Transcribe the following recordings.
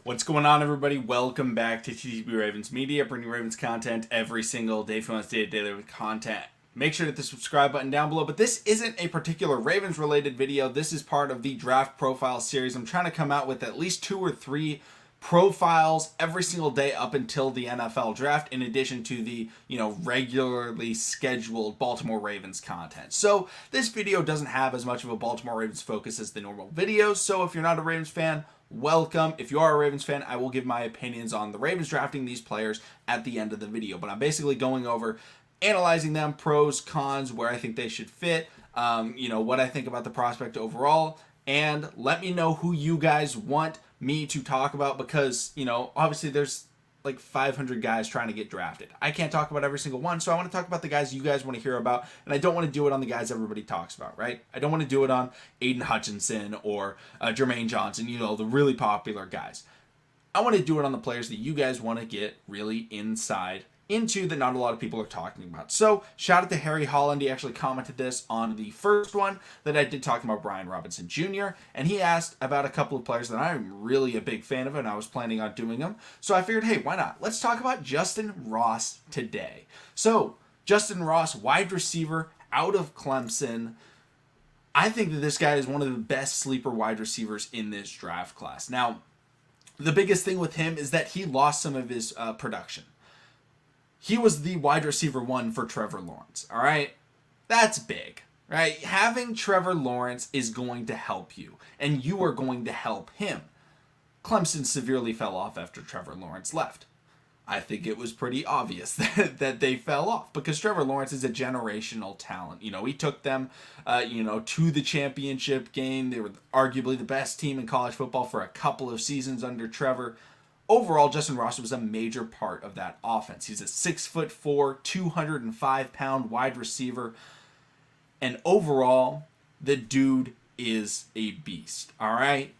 What's going on, everybody? Welcome back to TTB Ravens Media, bringing Ravens content every single day. If you want to stay daily with content, make sure to hit the subscribe button down below. But this isn't a particular Ravens-related video. This is part of the draft profile series. I'm trying to come out with at least 2 or 3 profiles every single day up until the NFL draft, in addition to the regularly scheduled Baltimore Ravens content. So this video doesn't have as much of a Baltimore Ravens focus as the normal videos. So if you're not a Ravens fan, welcome. If you are a Ravens fan, I will give my opinions on the Ravens drafting these players at the end of the video. But I'm basically going over analyzing them, pros, cons, where I think they should fit, what I think about the prospect overall, and let me know who you guys want me to talk about, because, obviously there's like 500 guys trying to get drafted. I can't talk about every single one, so I want to talk about the guys you guys want to hear about, and I don't want to do it on the guys everybody talks about, right? I don't want to do it on Aiden Hutchinson or Jermaine Johnson, the really popular guys. I want to do it on the players that you guys want to get really inside into that not a lot of people are talking about. So shout out to Harry Holland. He actually commented this on the first one that I did, talking about Brian Robinson Jr. And he asked about a couple of players that I'm really a big fan of, and I was planning on doing them. So I figured, hey, why not? Let's talk about Justyn Ross today. So Justyn Ross, wide receiver out of Clemson. I think that this guy is one of the best sleeper wide receivers in this draft class. Now, the biggest thing with him is that he lost some of his production. He was the wide receiver 1 for Trevor Lawrence, all right? That's big, right? Having Trevor Lawrence is going to help you, and you are going to help him. Clemson severely fell off after Trevor Lawrence left. I think it was pretty obvious that they fell off, because Trevor Lawrence is a generational talent. He took them, to the championship game. They were arguably the best team in college football for a couple of seasons under Trevor. Overall, Justyn Ross was a major part of that offense. He's a 6'4", 205-pound wide receiver. And overall, the dude is a beast, all right?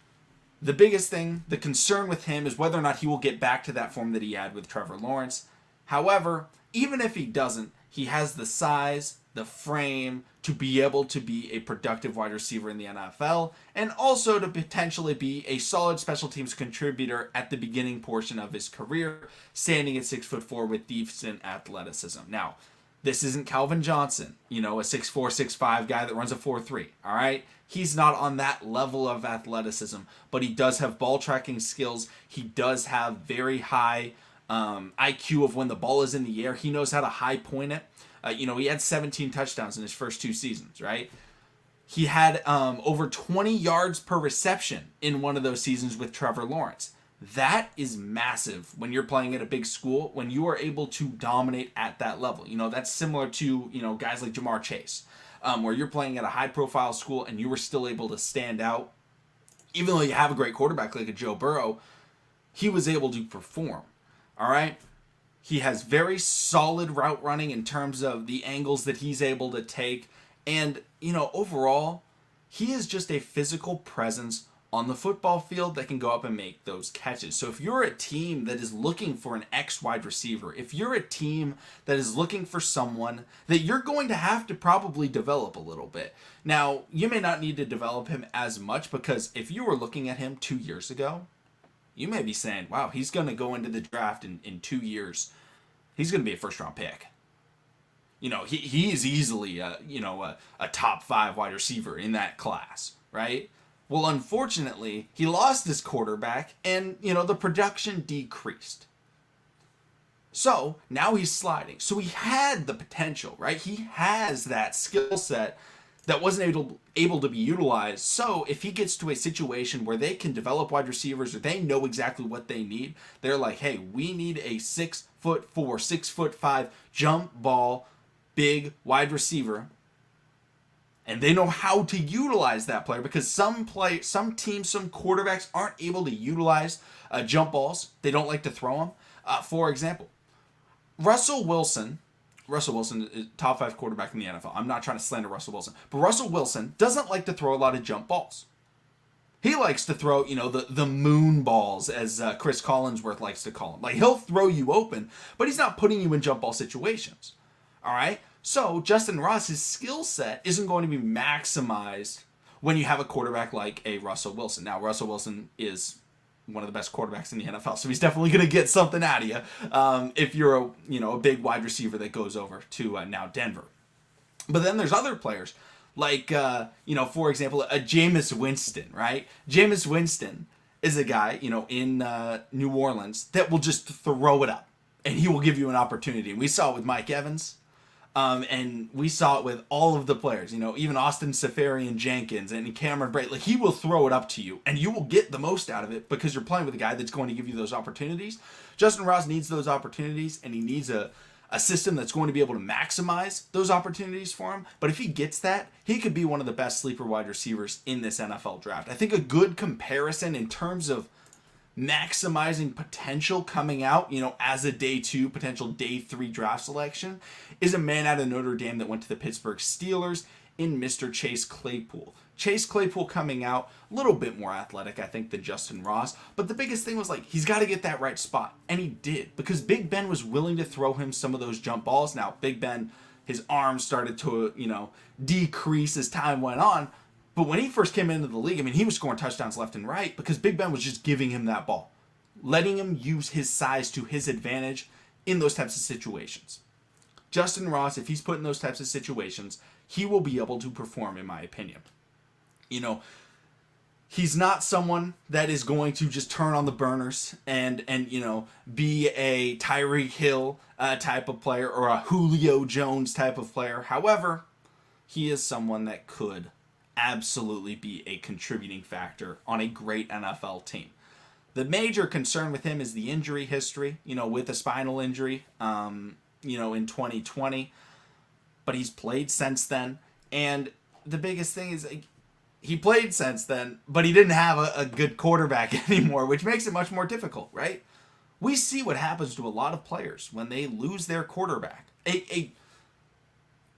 The biggest thing, the concern with him, is whether or not he will get back to that form that he had with Trevor Lawrence. However, even if he doesn't, he has the size, the frame to be able to be a productive wide receiver in the NFL, and also to potentially be a solid special teams contributor at the beginning portion of his career, standing at 6'4" with decent athleticism. Now, this isn't Calvin Johnson, a 6'4", 6'5" guy that runs a 4.3, all right? He's not on that level of athleticism, but he does have ball tracking skills. He does have very high IQ of when the ball is in the air. He knows how to high point it. He had 17 touchdowns in his first 2 seasons, right? He had over 20 yards per reception in one of those seasons with Trevor Lawrence. That is massive when you're playing at a big school, when you are able to dominate at that level. That's similar to, guys like Jamar Chase, where you're playing at a high-profile school and you were still able to stand out. Even though you have a great quarterback like a Joe Burrow, he was able to perform, all right? He has very solid route running in terms of the angles that he's able to take. And, overall, he is just a physical presence on the football field that can go up and make those catches. So if you're a team that is looking for an X wide receiver, if you're a team that is looking for someone that you're going to have to probably develop a little bit. Now, you may not need to develop him as much, because if you were looking at him 2 years ago, you may be saying, wow, he's going to go into the draft in 2 years. He's going to be a first-round pick. He is easily a top 5 wide receiver in that class, right? Well, unfortunately, he lost his quarterback, and, the production decreased. So, now he's sliding. So he had the potential, right? He has that skill set that wasn't able to be utilized. So if he gets to a situation where they can develop wide receivers, or they know exactly what they need, they're like, hey, we need a 6'4", 6'5" jump ball, big wide receiver. And they know how to utilize that player, because some teams, some quarterbacks aren't able to utilize jump balls. They don't like to throw them. For example, Russell Wilson is top 5 quarterback in the NFL. I'm not trying to slander Russell Wilson, but Russell Wilson doesn't like to throw a lot of jump balls. He likes to throw, the moon balls, as Chris Collinsworth likes to call them. Like, he'll throw you open, but he's not putting you in jump ball situations. All right? So Justyn Ross's skill set isn't going to be maximized when you have a quarterback like a Russell Wilson. Now, Russell Wilson is one of the best quarterbacks in the NFL. So he's definitely going to get something out of you if you're a big wide receiver that goes over to now Denver. But then there's other players like, for example, a Jameis Winston, right? Jameis Winston is a guy, in New Orleans that will just throw it up and he will give you an opportunity. And we saw it with Mike Evans. And we saw it with all of the players, even Austin Seferian-Jenkins and Cameron Brate. Like, he will throw it up to you, and you will get the most out of it because you're playing with a guy that's going to give you those opportunities. Justyn Ross needs those opportunities, and he needs a system that's going to be able to maximize those opportunities for him. But if he gets that, he could be one of the best sleeper wide receivers in this NFL draft. I think a good comparison in terms of maximizing potential coming out, as a day 2, potential day 3 draft selection, is a man out of Notre Dame that went to the Pittsburgh Steelers in Mr. Chase Claypool. Chase Claypool coming out a little bit more athletic, I think, than Justyn Ross, but the biggest thing was, he's got to get that right spot, and he did, because Big Ben was willing to throw him some of those jump balls. Now, Big Ben, his arms started to, decrease as time went on, but when he first came into the league, he was scoring touchdowns left and right because Big Ben was just giving him that ball, letting him use his size to his advantage in those types of situations. Justyn Ross, if he's put in those types of situations, he will be able to perform, in my opinion. He's not someone that is going to just turn on the burners and be a Tyreek Hill type of player or a Julio Jones type of player. However, he is someone that could absolutely be a contributing factor on a great NFL team. The major concern with him is the injury history, with a spinal injury, in 2020. But he's played since then. And the biggest thing is he played since then, but he didn't have a good quarterback anymore, which makes it much more difficult, right? We see what happens to a lot of players when they lose their quarterback.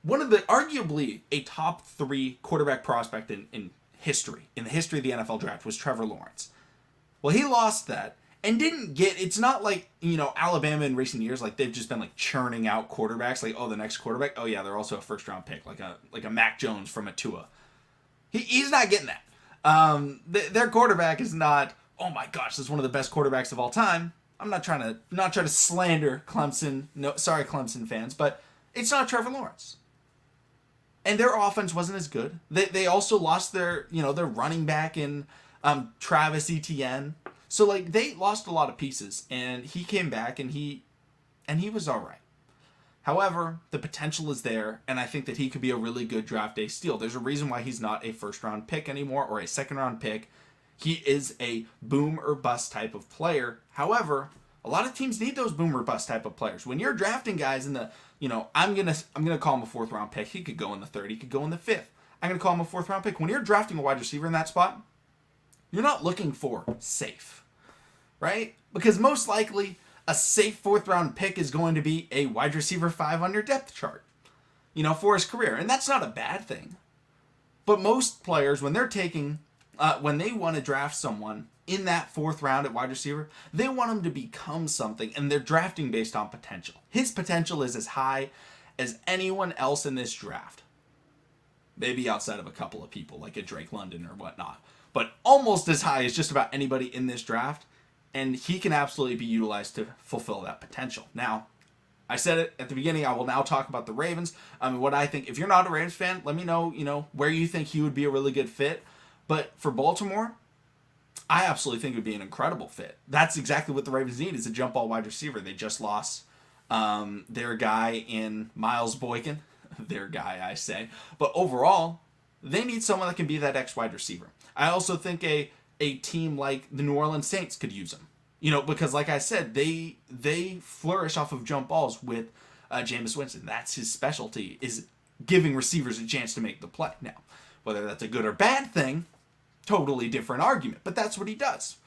Arguably a top 3 quarterback prospect in history, in the history of the NFL draft, was Trevor Lawrence. Well, he lost that and didn't get, it's not like, Alabama in recent years, they've just been churning out quarterbacks, the next quarterback, oh yeah, they're also a first round pick, like a Mac Jones from a Tua. He's not getting that. Their quarterback is not, oh my gosh, this is one of the best quarterbacks of all time. I'm not trying to slander Clemson. No, sorry, Clemson fans, but it's not Trevor Lawrence. And their offense wasn't as good. They also lost their running back in Travis Etienne. So they lost a lot of pieces, and he came back and he was all right. However, the potential is there, and I think that he could be a really good draft day steal. There's a reason why he's not a first-round pick anymore or a second-round pick. He is a boom or bust type of player. However, a lot of teams need those boom or bust type of players. When you're drafting guys in the, I'm gonna call him a 4th-round pick. He could go in the 3rd. He could go in the 5th. I'm gonna call him a 4th-round pick. When you're drafting a wide receiver in that spot, you're not looking for safe, right? Because most likely, a safe 4th-round pick is going to be a wide receiver 5 on your depth chart, for his career. And that's not a bad thing. But most players, when they're taking, when they want to draft someone in that 4th round at wide receiver, they want him to become something, and they're drafting based on potential. His potential is as high as anyone else in this draft. Maybe outside of a couple of people, like a Drake London or whatnot. But almost as high as just about anybody in this draft. And he can absolutely be utilized to fulfill that potential. Now, I said it at the beginning, I will now talk about the Ravens. What I think, if you're not a Ravens fan, let me know, where you think he would be a really good fit. But for Baltimore, I absolutely think it would be an incredible fit. That's exactly what the Ravens need, is a jump ball wide receiver. They just lost their guy in Miles Boykin. Their guy, I say. But overall, they need someone that can be that X wide receiver. I also think a team like the New Orleans Saints could use him. Because like I said, they flourish off of jump balls with Jameis Winston. That's his specialty, is giving receivers a chance to make the play. Now, whether that's a good or bad thing, totally different argument. But that's what he does.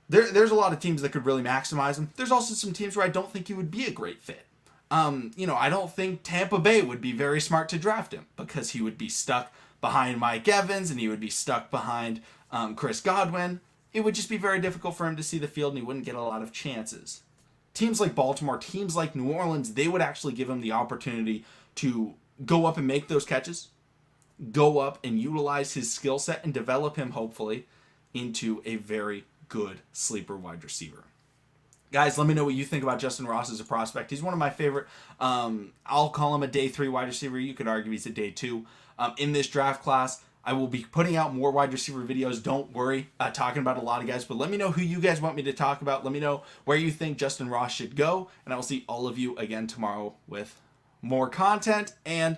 There's a lot of teams that could really maximize him. There's also some teams where I don't think he would be a great fit. I don't think Tampa Bay would be very smart to draft him because he would be stuck behind Mike Evans and he would be stuck behind Chris Godwin. It would just be very difficult for him to see the field and he wouldn't get a lot of chances. Teams like Baltimore, teams like New Orleans, they would actually give him the opportunity to go up and make those catches, go up and utilize his skill set and develop him, hopefully, into a very good sleeper wide receiver. Guys, let me know what you think about Justyn Ross as a prospect. He's one of my favorite. I'll call him a day 3 wide receiver. You could argue he's a day 2 in this draft class. I will be putting out more wide receiver videos. Don't worry, talking about a lot of guys. But let me know who you guys want me to talk about. Let me know where you think Justyn Ross should go. And I will see all of you again tomorrow with more content and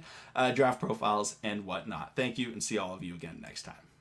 draft profiles and whatnot. Thank you, and see all of you again next time.